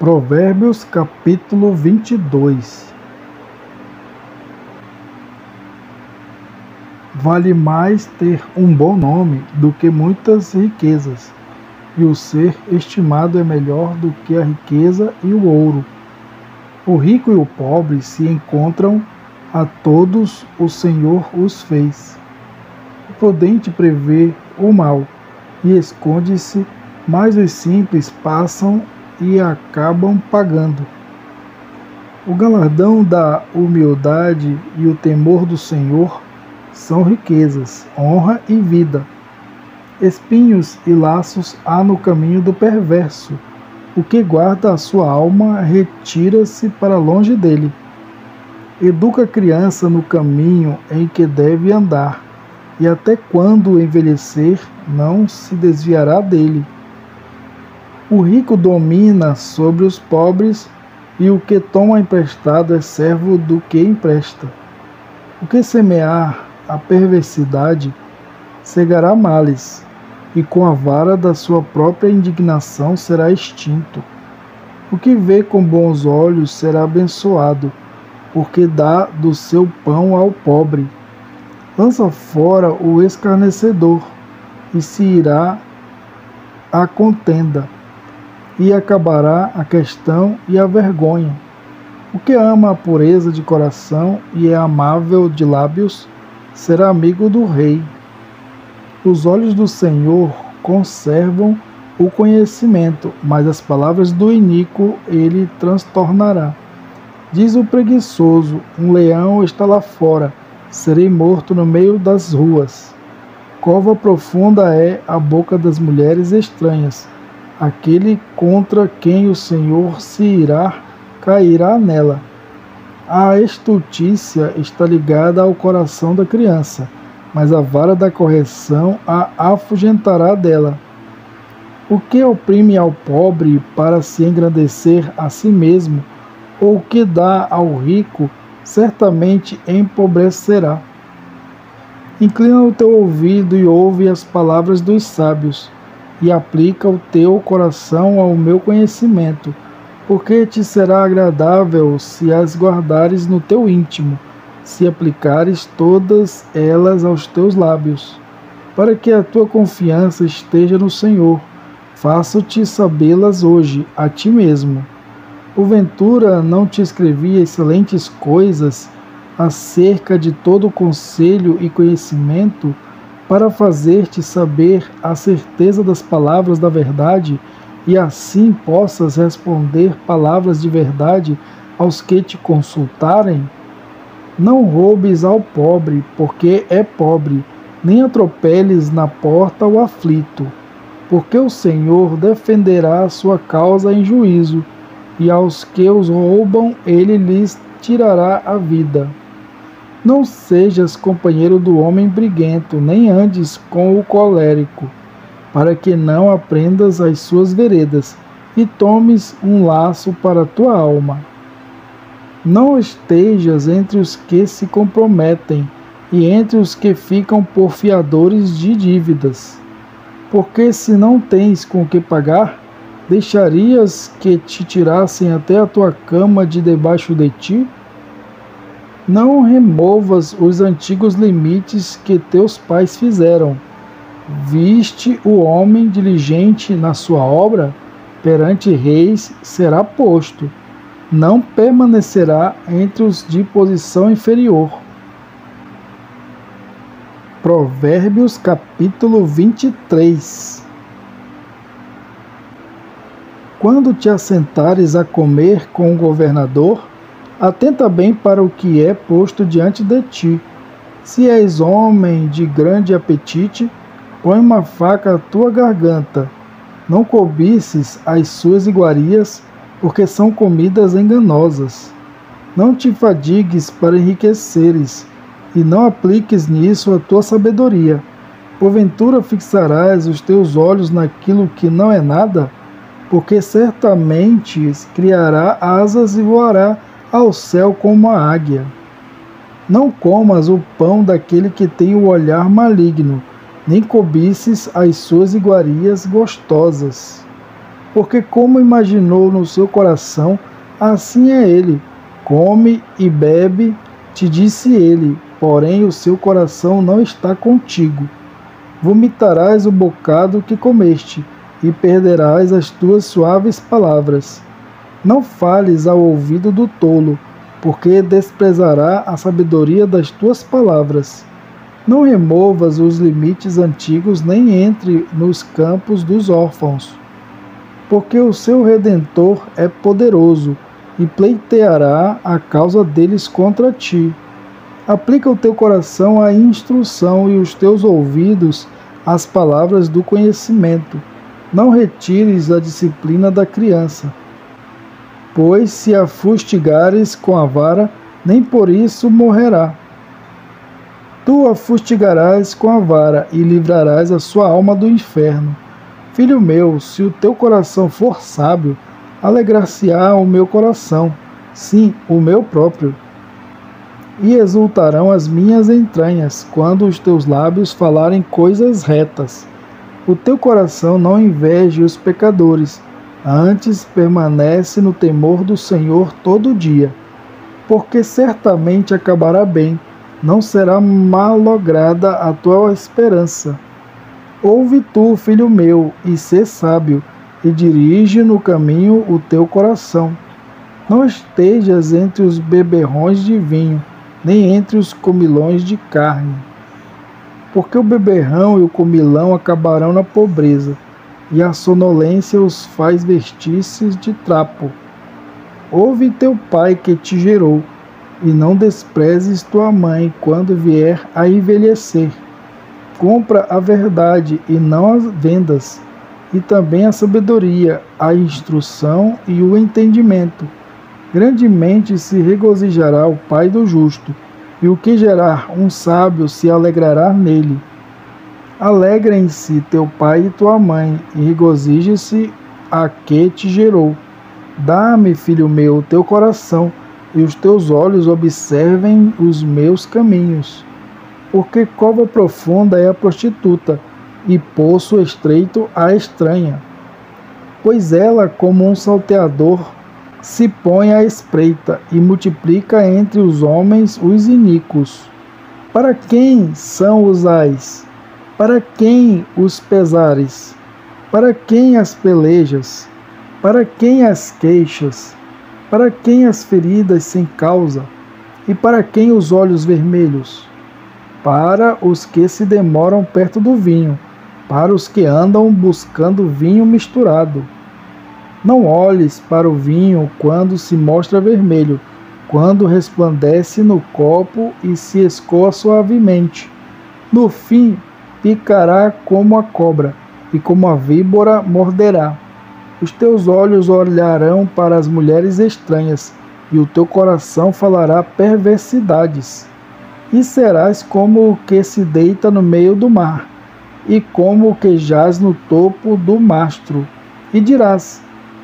Provérbios capítulo 22. Vale mais ter um bom nome do que muitas riquezas, e o ser estimado é melhor do que a riqueza e o ouro. O rico e o pobre se encontram, a todos o Senhor os fez. O prudente prevê o mal e esconde-se, mas os simples passam e acabam pagando. O galardão da humildade e o temor do Senhor são riquezas, honra e vida. Espinhos e laços há no caminho do perverso. O que guarda a sua alma retira-se para longe dele. Educa a criança no caminho em que deve andar, e até quando envelhecer não se desviará dele. O rico domina sobre os pobres, e o que toma emprestado é servo do que empresta. O que semear a perversidade cegará males, e com a vara da sua própria indignação será extinto. O que vê com bons olhos será abençoado, porque dá do seu pão ao pobre. Lança fora o escarnecedor, e se irá a contenda, e acabará a questão e a vergonha. O que ama a pureza de coração e é amável de lábios, será amigo do rei. Os olhos do Senhor conservam o conhecimento, mas as palavras do iníquo ele transtornará. Diz o preguiçoso: um leão está lá fora, serei morto no meio das ruas. Cova profunda é a boca das mulheres estranhas. Aquele contra quem o Senhor se irá, cairá nela. A estultícia está ligada ao coração da criança, mas a vara da correção a afugentará dela. O que oprime ao pobre para se engrandecer a si mesmo, ou o que dá ao rico, certamente empobrecerá. Inclina o teu ouvido e ouve as palavras dos sábios, e aplica o teu coração ao meu conhecimento, porque te será agradável se as guardares no teu íntimo, se aplicares todas elas aos teus lábios, para que a tua confiança esteja no Senhor. Faço-te sabê-las hoje, a ti mesmo. Porventura não te escrevi excelentes coisas acerca de todo o conselho e conhecimento, para fazer-te saber a certeza das palavras da verdade, e assim possas responder palavras de verdade aos que te consultarem? Não roubes ao pobre, porque é pobre, nem atropeles na porta o aflito, porque o Senhor defenderá a sua causa em juízo, e aos que os roubam ele lhes tirará a vida. Não sejas companheiro do homem briguento, nem andes com o colérico, para que não aprendas as suas veredas, e tomes um laço para a tua alma. Não estejas entre os que se comprometem, e entre os que ficam por fiadores de dívidas. Porque se não tens com que pagar, deixarias que te tirassem até a tua cama de debaixo de ti? Não removas os antigos limites que teus pais fizeram. Viste o homem diligente na sua obra? Perante reis será posto. Não permanecerá entre os de posição inferior. Provérbios capítulo 23. Quando te assentares a comer com o governador, atenta bem para o que é posto diante de ti. Se és homem de grande apetite, põe uma faca à tua garganta. Não cobices as suas iguarias, porque são comidas enganosas. Não te fadigues para enriqueceres, e não apliques nisso a tua sabedoria. Porventura fixarás os teus olhos naquilo que não é nada, porque certamente criará asas e voará ao céu como a águia. Não comas o pão daquele que tem o olhar maligno, nem cobices as suas iguarias gostosas. Porque como imaginou no seu coração, assim é ele. Come e bebe, te disse ele, porém o seu coração não está contigo. Vomitarás o bocado que comeste, e perderás as tuas suaves palavras. Não fales ao ouvido do tolo, porque desprezará a sabedoria das tuas palavras. Não removas os limites antigos, nem entre nos campos dos órfãos, porque o seu Redentor é poderoso, e pleiteará a causa deles contra ti. Aplica o teu coração à instrução e os teus ouvidos às palavras do conhecimento. Não retires a disciplina da criança, pois se a fustigares com a vara, nem por isso morrerá. Tu a fustigarás com a vara e livrarás a sua alma do inferno. Filho meu, se o teu coração for sábio, alegrar-se-á o meu coração, sim, o meu próprio. E exultarão as minhas entranhas, quando os teus lábios falarem coisas retas. O teu coração não inveje os pecadores, antes permanece no temor do Senhor todo dia, porque certamente acabará bem, não será malograda a tua esperança. Ouve tu, filho meu, e sê sábio, e dirige no caminho o teu coração. Não estejas entre os beberrões de vinho, nem entre os comilões de carne, porque o beberrão e o comilão acabarão na pobreza, e a sonolência os faz vestir-se de trapo. Ouve teu pai que te gerou, e não desprezes tua mãe quando vier a envelhecer. Compra a verdade e não as vendas, e também a sabedoria, a instrução e o entendimento. Grandemente se regozijará o pai do justo, e o que gerar um sábio se alegrará nele. Alegrem-se teu pai e tua mãe, e regozije-se a que te gerou. Dá-me, filho meu, o teu coração, e os teus olhos observem os meus caminhos. Porque cova profunda é a prostituta, e poço estreito a estranha. Pois ela, como um salteador, se põe à espreita, e multiplica entre os homens os iníquos. Para quem são os ais? Para quem os pesares? Para quem as pelejas? Para quem as queixas? Para quem as feridas sem causa? E para quem os olhos vermelhos? Para os que se demoram perto do vinho, para os que andam buscando vinho misturado. Não olhes para o vinho quando se mostra vermelho, quando resplandece no copo e se escoa suavemente. No fim, picará como a cobra, e como a víbora morderá. Os teus olhos olharão para as mulheres estranhas, e o teu coração falará perversidades. E serás como o que se deita no meio do mar, e como o que jaz no topo do mastro. E dirás: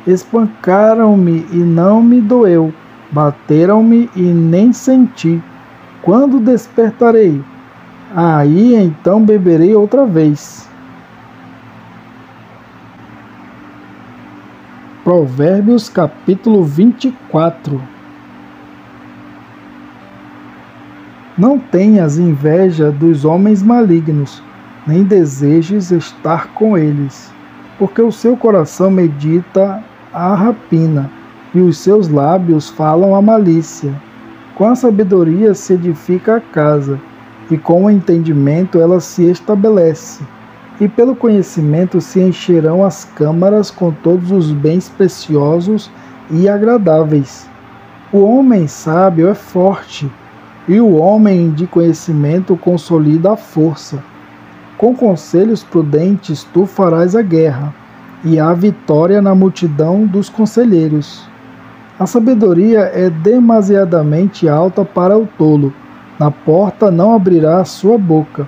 espancaram-me e não me doeu, bateram-me e nem senti. Quando despertarei? Aí então beberei outra vez. Provérbios capítulo 24. Não tenhas inveja dos homens malignos, nem desejes estar com eles, porque o seu coração medita a rapina, e os seus lábios falam a malícia. Com a sabedoria se edifica a casa, e com o entendimento ela se estabelece. E pelo conhecimento se encherão as câmaras com todos os bens preciosos e agradáveis. O homem sábio é forte, e o homem de conhecimento consolida a força. Com conselhos prudentes tu farás a guerra, e há vitória na multidão dos conselheiros. A sabedoria é demasiadamente alta para o tolo, na porta não abrirá a sua boca.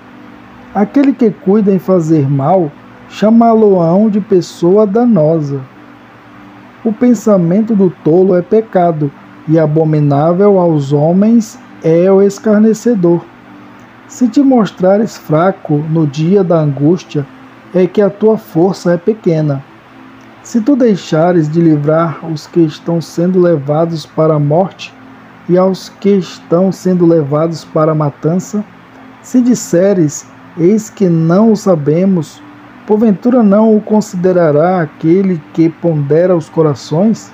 Aquele que cuida em fazer mal, chamá-lo-ão de pessoa danosa. O pensamento do tolo é pecado, e abominável aos homens é o escarnecedor. Se te mostrares fraco no dia da angústia, é que a tua força é pequena. Se tu deixares de livrar os que estão sendo levados para a morte e aos que estão sendo levados para a matança, se disseres, eis que não o sabemos, porventura não o considerará aquele que pondera os corações?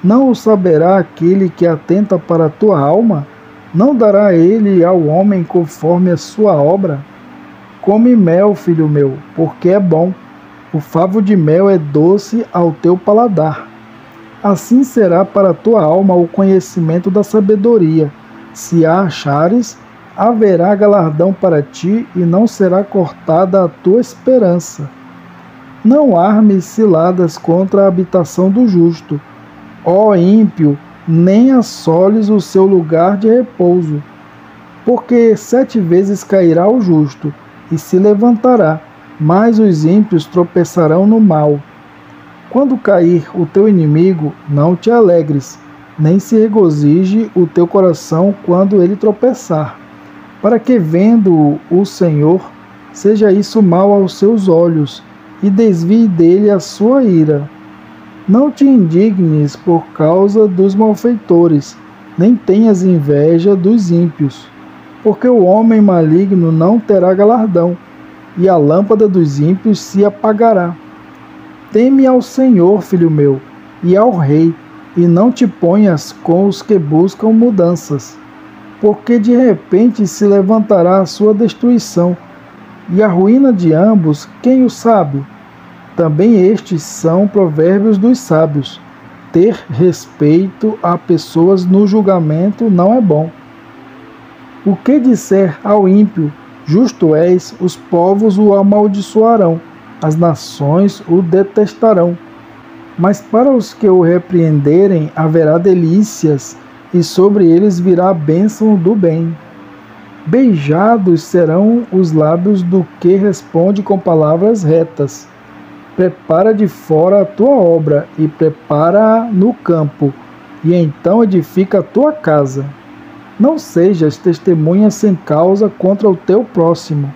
Não o saberá aquele que atenta para a tua alma? Não dará ele ao homem conforme a sua obra? Come mel, filho meu, porque é bom. O favo de mel é doce ao teu paladar. Assim será para a tua alma o conhecimento da sabedoria. Se a achares, haverá galardão para ti e não será cortada a tua esperança. Não armes ciladas contra a habitação do justo. Ó ímpio, nem assoles o seu lugar de repouso. Porque 7 vezes cairá o justo e se levantará, mas os ímpios tropeçarão no mal. Quando cair o teu inimigo, não te alegres, nem se regozije o teu coração quando ele tropeçar, para que, vendo o Senhor, seja isso mal aos seus olhos, e desvie dele a sua ira. Não te indignes por causa dos malfeitores, nem tenhas inveja dos ímpios, porque o homem maligno não terá galardão, e a lâmpada dos ímpios se apagará. Teme ao Senhor, filho meu, e ao Rei, e não te ponhas com os que buscam mudanças, porque de repente se levantará a sua destruição, e a ruína de ambos, quem o sabe? Também estes são provérbios dos sábios. Ter respeito a pessoas no julgamento não é bom. O que disser ao ímpio, justo és, os povos o amaldiçoarão, as nações o detestarão. Mas para os que o repreenderem haverá delícias, e sobre eles virá a bênção do bem. Beijados serão os lábios do que responde com palavras retas. Prepara de fora a tua obra, e prepara-a no campo, e então edifica a tua casa. Não sejas testemunha sem causa contra o teu próximo,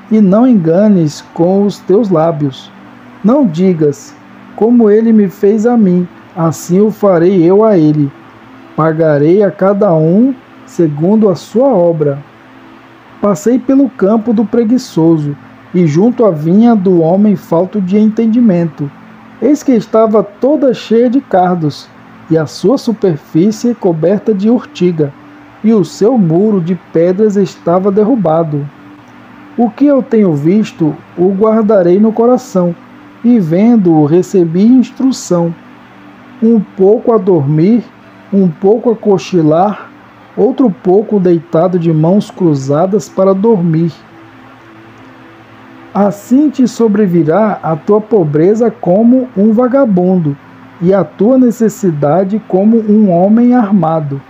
e não enganes com os teus lábios. Não digas, como ele me fez a mim, assim o farei eu a ele. Pagarei a cada um segundo a sua obra. Passei pelo campo do preguiçoso, e junto à vinha do homem falto de entendimento. Eis que estava toda cheia de cardos, e a sua superfície coberta de urtiga, e o seu muro de pedras estava derrubado. O que eu tenho visto, o guardarei no coração, e vendo-o recebi instrução. Um pouco a dormir, um pouco a cochilar, outro pouco deitado de mãos cruzadas para dormir. Assim te sobrevirá a tua pobreza como um vagabundo, e a tua necessidade como um homem armado.